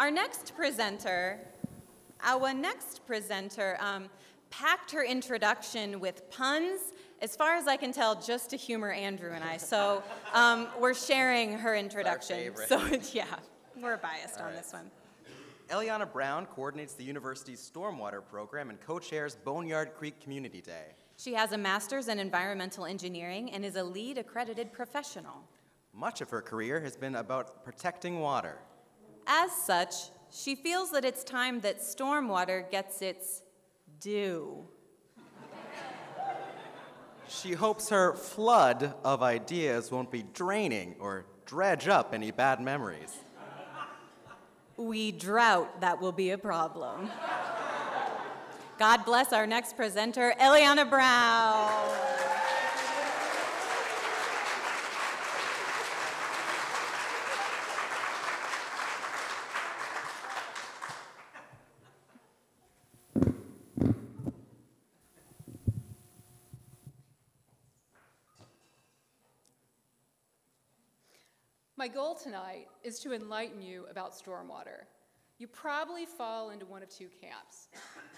Our next presenter packed her introduction with puns, as far as I can tell, just to humor Andrew and I. So we're sharing her introduction. It's so yeah, we're biased on this one. Eliana Brown coordinates the university's stormwater program and co-chairs Boneyard Creek Community Day. She has a master's in environmental engineering and is a LEED accredited professional. Much of her career has been about protecting water. As such, she feels that it's time that stormwater gets its due. She hopes her flood of ideas won't be draining or dredge up any bad memories. We drought that will be a problem. God bless our next presenter, Eliana Brown. My goal tonight is to enlighten you about stormwater. You probably fall into one of two camps.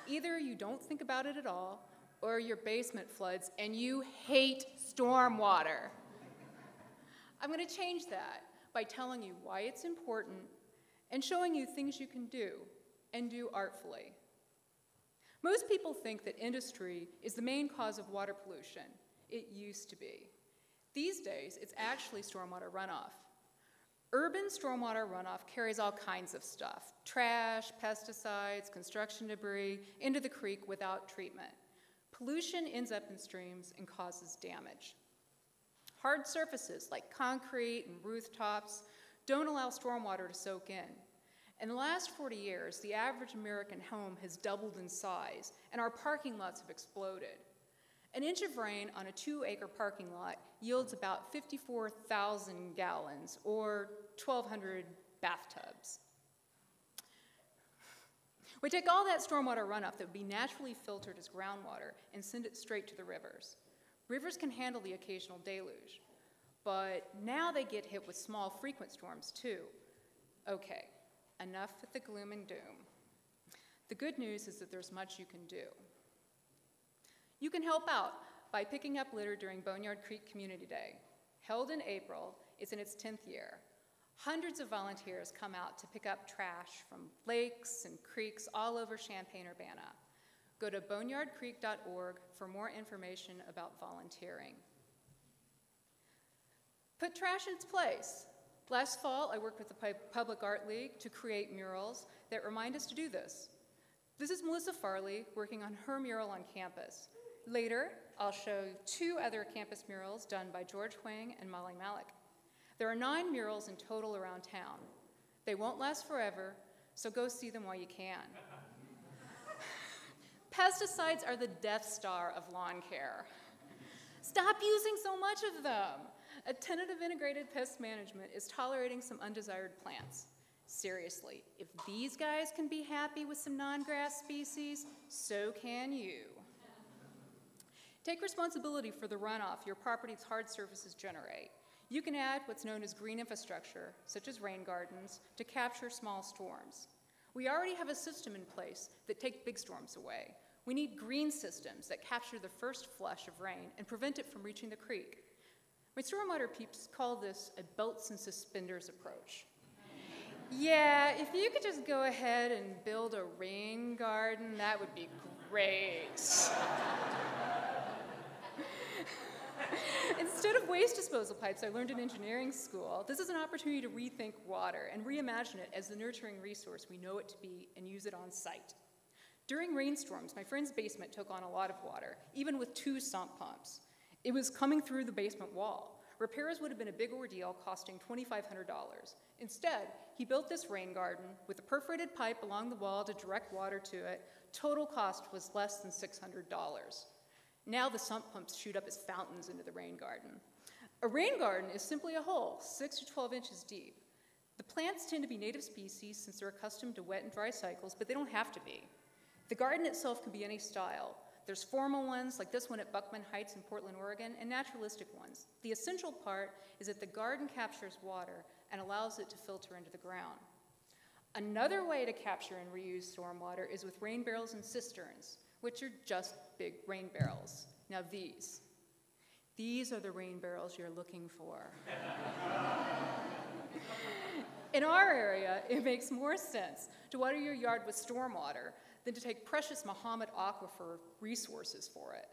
Either you don't think about it at all, or your basement floods and you hate stormwater. I'm going to change that by telling you why it's important and showing you things you can do, and do artfully. Most people think that industry is the main cause of water pollution. It used to be. These days, it's actually stormwater runoff. Urban stormwater runoff carries all kinds of stuff, trash, pesticides, construction debris, into the creek without treatment. Pollution ends up in streams and causes damage. Hard surfaces like concrete and rooftops don't allow stormwater to soak in. In the last 40 years, the average American home has doubled in size, and our parking lots have exploded. An inch of rain on a 2-acre parking lot yields about 54,000 gallons, or 1,200 bathtubs. We take all that stormwater runoff that would be naturally filtered as groundwater and send it straight to the rivers. Rivers can handle the occasional deluge, but now they get hit with small, frequent storms too. Okay, enough with the gloom and doom. The good news is that there's much you can do. You can help out by picking up litter during Boneyard Creek Community Day. Held in April, it's in its 10th year. Hundreds of volunteers come out to pick up trash from lakes and creeks all over Champaign-Urbana. Go to boneyardcreek.org for more information about volunteering. Put trash in its place. Last fall, I worked with the Public Art League to create murals that remind us to do this. This is Melissa Farley working on her mural on campus. Later, I'll show 2 other campus murals done by George Huang and Molly Malik. There are 9 murals in total around town. They won't last forever, so go see them while you can. Pesticides are the Death Star of lawn care. Stop using so much of them. A tenet of integrated pest management is tolerating some undesired plants. Seriously, if these guys can be happy with some non-grass species, so can you. Take responsibility for the runoff your property's hard surfaces generate. You can add what's known as green infrastructure, such as rain gardens, to capture small storms. We already have a system in place that takes big storms away. We need green systems that capture the first flush of rain and prevent it from reaching the creek. My stormwater peeps call this a belts and suspenders approach. Yeah, if you could just go ahead and build a rain garden, that would be great. Instead of waste disposal pipes I learned in engineering school, this is an opportunity to rethink water and reimagine it as the nurturing resource we know it to be and use it on site. During rainstorms, my friend's basement took on a lot of water, even with 2 sump pumps. It was coming through the basement wall. Repairs would have been a big ordeal, costing $2,500. Instead, he built this rain garden with a perforated pipe along the wall to direct water to it. Total cost was less than $600. Now the sump pumps shoot up as fountains into the rain garden. A rain garden is simply a hole 6 to 12 inches deep. The plants tend to be native species since they're accustomed to wet and dry cycles, but they don't have to be. The garden itself can be any style. There's formal ones like this one at Buckman Heights in Portland, Oregon, and naturalistic ones. The essential part is that the garden captures water and allows it to filter into the ground. Another way to capture and reuse stormwater is with rain barrels and cisterns, which are just big rain barrels. Now these are the rain barrels you're looking for. In our area, it makes more sense to water your yard with stormwater than to take precious Muhammad aquifer resources for it.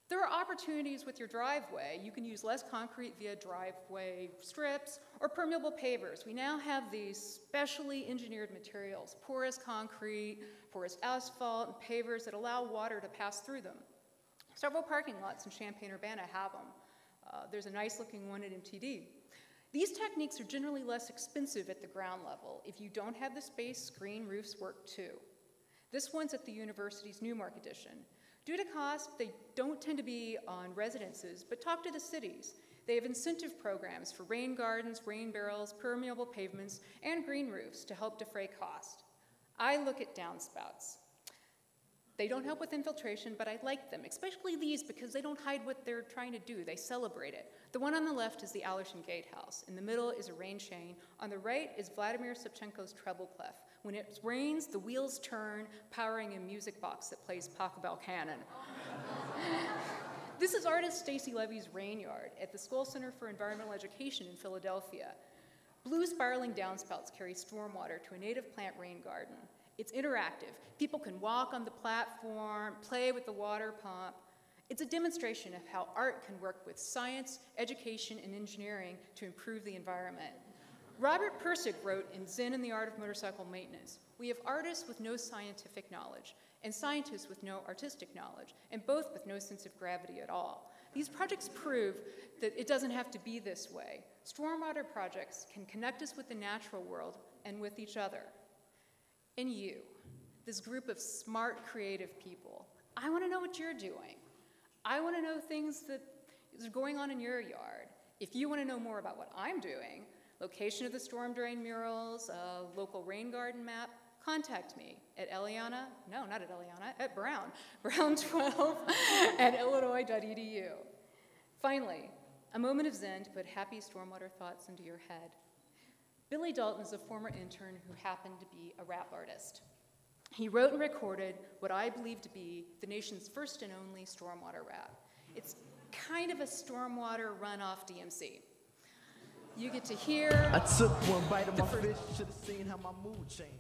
There are opportunities with your driveway. You can use less concrete via driveway strips or permeable pavers. We now have these specially engineered materials, porous concrete, porous asphalt, and pavers that allow water to pass through them. Several parking lots in Champaign-Urbana have them. There's a nice looking one at MTD. These techniques are generally less expensive at the ground level. If you don't have the space, green roofs work too. This one's at the university's Newmark edition. Due to cost, they don't tend to be on residences, but talk to the cities. They have incentive programs for rain gardens, rain barrels, permeable pavements, and green roofs to help defray cost. I look at downspouts. They don't help with infiltration, but I like them, especially these because they don't hide what they're trying to do. They celebrate it. The one on the left is the Allerton Gatehouse. In the middle is a rain chain. On the right is Vladimir Savchenko's treble clef. When it rains, the wheels turn, powering a music box that plays Pachelbel Cannon. This is artist Stacy Levy's rain yard at the Skoll Center for Environmental Education in Philadelphia. Blue spiraling downspouts carry stormwater to a native plant rain garden. It's interactive. People can walk on the platform, play with the water pump. It's a demonstration of how art can work with science, education, and engineering to improve the environment. Robert Pirsig wrote in Zen and the Art of Motorcycle Maintenance, "We have artists with no scientific knowledge, and scientists with no artistic knowledge, and both with no sense of gravity at all." These projects prove that it doesn't have to be this way. Stormwater projects can connect us with the natural world and with each other. And you, this group of smart, creative people, I want to know what you're doing. I want to know things that are going on in your yard. If you want to know more about what I'm doing, location of the storm drain murals, a local rain garden map, contact me at Eliana, no, not at Eliana, at Brown, Brown12 at illinois.edu. Finally, a moment of Zen to put happy stormwater thoughts into your head. Billy Dalton is a former intern who happened to be a rap artist. He wrote and recorded what I believe to be the nation's first and only stormwater rap. It's kind of a stormwater runoff DMC. You get to hear... I took one bite of my fish, should have seen how my mood changed.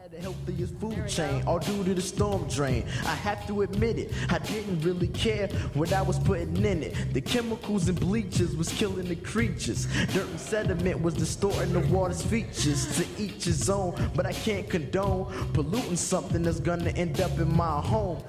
Had the healthiest food chain, all due to the storm drain. I have to admit it, I didn't really care what I was putting in it. The chemicals and bleachers was killing the creatures. Dirt and sediment was distorting the water's features. To each his own, but I can't condone polluting something that's gonna end up in my home.